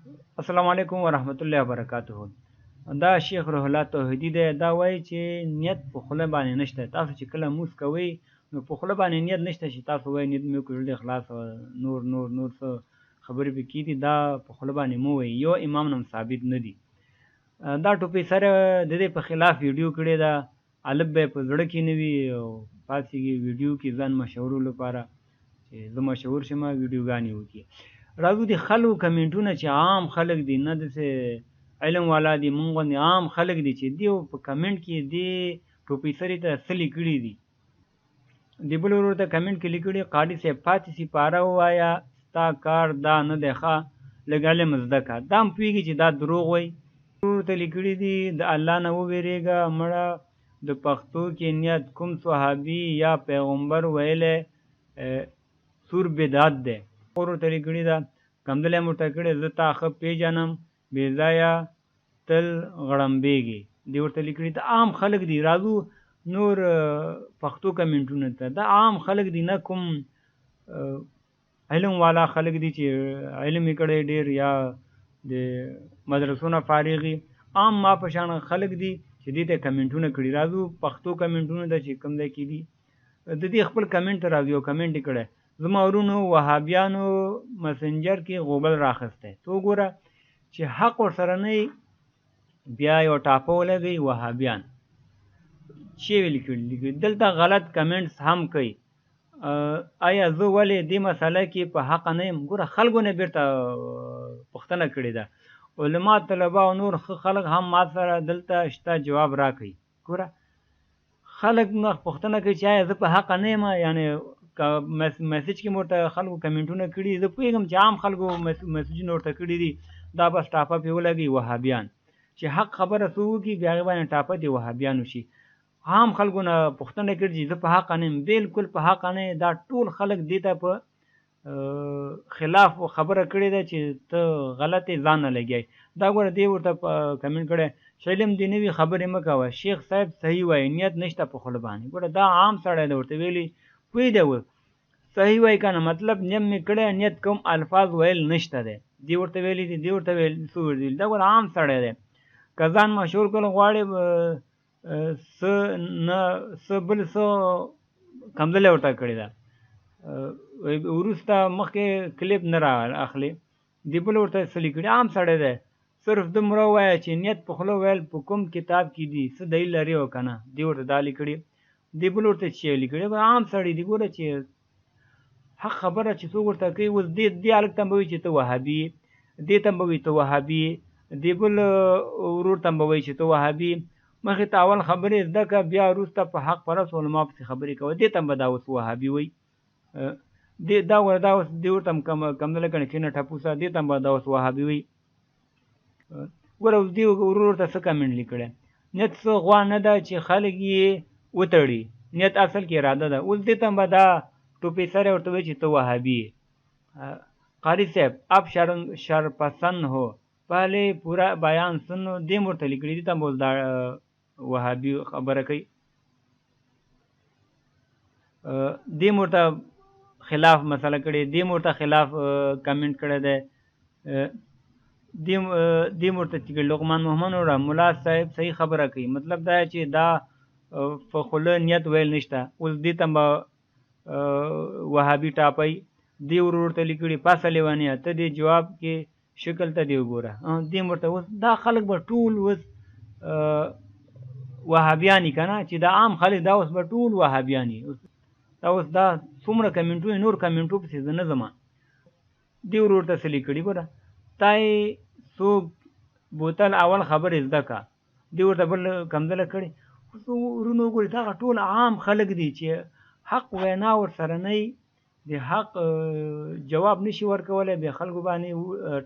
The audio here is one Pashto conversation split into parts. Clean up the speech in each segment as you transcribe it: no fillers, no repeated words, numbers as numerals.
السلام علیکم ورحمت الله وبرکاتہ. دا شیخ روح الله توحیدی دی. دا وایي چې نیت په خوله باندې نشته. تاسو چې کله موس کوئ نو په خوله باندې نیت نشته چې تاسو وایي نیت مې وکړ د اخلاص نور څه خبرې پکې دي. دا په خوله باندې مو وایي، یو امام نم ثابت نه دي. دا ټوپۍ سره د دې په خلاف ویډیو کړې ده. الف به په زړه کې نه وي او پاسېږي ویډیو کې ځان مشهورو لپاره چې زه مشهور شم ویډیوګانې وکړي. راځو د خلکو کمنټونه چې عام خلک دي، نه داسې علم والا دي، مونږ غوندې عام خلک دي چې دیو په کمنټ کې دې ټوپۍ سرې ته څه لیکلي دي. د بل ورور ته کمنټ کې لیکلي قاضي صاحب پاتې سي پاره ووایه ستا کار دا نه دی ښه لږ علم زده کړه. دا هم پوهېږي چې دا دروغ وایي. ورور ته لیکلي دي د الله نه ووېرېږه مړه د پښتو کې نیت کوم صحابي یا پیغمبر ویلی سور بدعت دی. ورور ته لیکلي ده کمدلی مو ورته کړې زه تا ښه پېژنم بې ځایه تل غړمبېږي. دې ورته لیکلي ده. عام خلک دي. راځو نور پښتو کمنټونو ته. دا عام خلک دي، نه کوم علم والا خلک دي چې علم یې کړی ډېر یا د مدرسو نه فارغ وي. عام ما په شان خلک دي چې دې ته کمنټونه کړي. راځو پښتو کمنټونو ته چې کوم ځای کې دي د دې خپل کمنټ ته راځو. یو کمنټ یې کړی زما ورونو وهابیانو مسنجر کې غوبل راخستی. تو ګوره چې حق ورسره نه بیا یو ټاپه ولګوي وهابیان چې لیکلي دلته غلط کمنټس هم کوي. آیا زه ولې دې مسله کې په حق نه یم؟ ګوره خلکو نه بیرته پوښتنه کړې ده. علما طلبه او نور ښه خلک هم ما سره دلته شته جواب راکوي. ګوره خلک نه پوښتنه کوي چې آیا زه په حق نه یم؟ یعنې میسج کې ورته خلکو کمنټونه کړي. زه پوهېږم چې عام خلکو میسجونه ورته کړي دي. دا بس ټاپه پې ولګوي وهابیان چې حق خبره څه وکړي بیا هغې باندې ټاپه دې وهابیانو شي. عام خلکو نه پوښتنه کړي چې زه په حق نه یم. بلکل په حق نه. دا ټول خلک دې ته په خلاف خبره کړې ده چې ته غلط ځان نه لګیای. دا ګوره دې ورته کمنټ کړی چې علم دې نه وي خبرې مه کوه. شیخ صاحب صحیح وایي نیت نشته په خوله باندې. ګوره دا عام سړی دی ورته ویلي پوه دی صحیح وایي که نه مطلب نیت مې کړی نیت کوم الفاظ ویل نشته دی. دې ورته ویلي دي دې ورته ویل څه ویلي. دا ګوره عام سړی دی. که ځان مشهور کړل غواړې څه بل څه کمدلی ورته کړې ده. وروسته مخکې کلیپ نه را اخلي. دې بل ورته څه لیکلي. عام سړی دی. صرف دومره ووایه چې نیت په خوله ویل په کوم کتاب کې دي څه دلیل لري او که نه. دې ورته دا لیکلي. دې بل ورته چې لیکلي. عام سړی دی. ګوره چې حق خبره چې څوک ورته کوي اوس دې هلک ته به وایي چې ته وهابي، دې ته به وایي ته وهابي، دې بل ورور ته به وایي چې ته وهابي. مخکې ته اول خبرې زده کړه بیا وروسته په حق پرست علما پسې خبرې کوه. دې ته به دا اوس وهابي وایي. دا اوس دې ورته هم کمدلی کړي کښېنه ټپوسه. دې ته به دا اوس وهابي وایي. ګوره اوس دې ورور ته څه کمنټ لیکلی. نیت څه غوا نه ده چې خلک یې وتړي. نیت اصل کې اراده ده. اوس دې ته به دا ټوپۍ سره ورته وایي چې ته وهابي یې. قاری صاحب اب شرپسند ہو پہلے پورا بیان سنو. دې م ورته لیکلي دي. ته به اوس دا وهابي خبره کوي. دې م ورته خلاف مسله کړې. دې م ورته خلاف کمنټ کړی دی. دې م ورته چې لقمان محمد وروره ملا صاحب صحیح خبره کوي. مطلب دا چې دا په خوله نیت ویل نشته. اوس دې ته به وهابي ټاپی. دې ورور ته لیکلي پاسه لیوانیه ته دې جواب کې شکل ته دې وګوره. دې م ورته اوس دا خلک به ټول اوس وهابیان که نه چې دا عام خلک دا اوس به ټول وهابیان دا اوس دا څومره کمنټونه نور کمنټو پسې زه نه ځم. دې ورور ته څه لیکلي. ګوره تا یې څوک بوتل اول خبرې زده کړه. دې ورته بل کمدله کړې. ورونو ګورې دغه ټول عام خلک دي چې حق وینا ورسره نه وي د حق جواب نشي ورکولی بیا خلکو باندې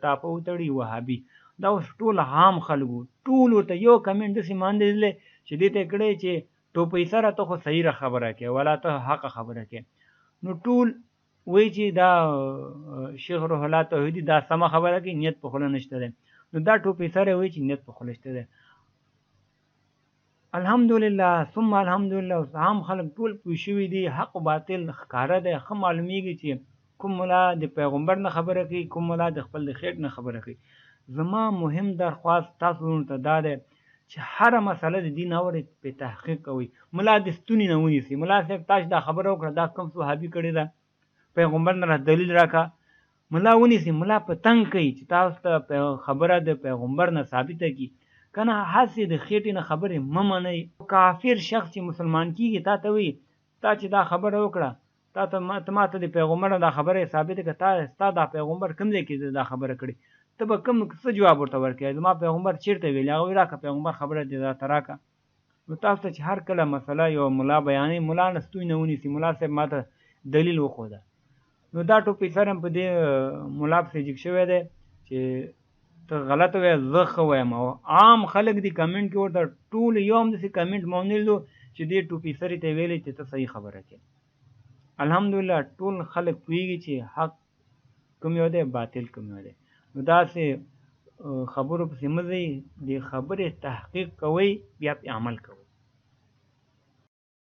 ټاپه وتړي وهابي. دا اوس ټول عام خلکو ټول ورته یو کمنټ داسې ماندېدلی چې دې ته یې کړی چې ټوپۍ سره ته خو صحیح خبره کوې ولا ته حق خبره کوې. نو ټول وایي چې دا شیخ روح الله توحیدي دا سمه خبره کوي نیت په خوله نشته دی. نو دا ټوپۍ سره وایي چې نیت په خوله شته دی. الحمدلله ثم الحمدلله اوس عام خلک ټول پوه شوي دي. حق و باطل ښکاره دی. ښه معلومیږي چې کوم ملا د پیغمبر نه خبره کوي، کوم ملا د خپل د خېټ نه خبره کوي. زما مهم درخواست تاسو ته دا دی چې هره مسله د دین اورې په تحقیق کوئ. ملا د ستوني نه ونیسي، ملا صاحب تاسو دا خبره وکړه دا کوم صحابي کړې ده، پیغمبر نه دلیل راکا. ملا ونیسي، ملا په تنګ کوي چې تاسو ته خبره د پیغمبر نه ثابته کی کنه. هسې د خېټې نه خبرې مه منئ. کافر شخص چې مسلمان کیږي تا ته وي تا چې دا خبره وکړه ته ماته د پیغمبر دا خبره ثابته که تا ستا دا پیغمبر کوم ځای کې دا خبره کړې، ته به کوم څه جواب ورته ورکوې؟ زما پیغمبر چیرته ویلي؟ هغه وایي راکړه پیغمبر خبره دې راته راکړه. نو تاسو ته چې هر کله مسله یو ملا بیانوي، ملا نه ستونی نه ونیسي، ملا صاحب ماته دلیل وښوده. نو دا ټوپی سر هم په دې ملا پسې جګ شوی دی چې ته غلط وایې زه ښه وایم. او عام خلک دي کمنټ کې ورته ټول یو هم داسې کمنټ مو ونه لیدو چې دې ټوپی سري ته ویلی چې ته صحیح خبره کوې. الحمدلله ټول خلک پوهېږي چې حق کوم یو دی باطل کوم یو دی. نو داسې خبرو پسې مه ځئ، د خبرې تحقیق کوئ بیا پې عمل کوئ.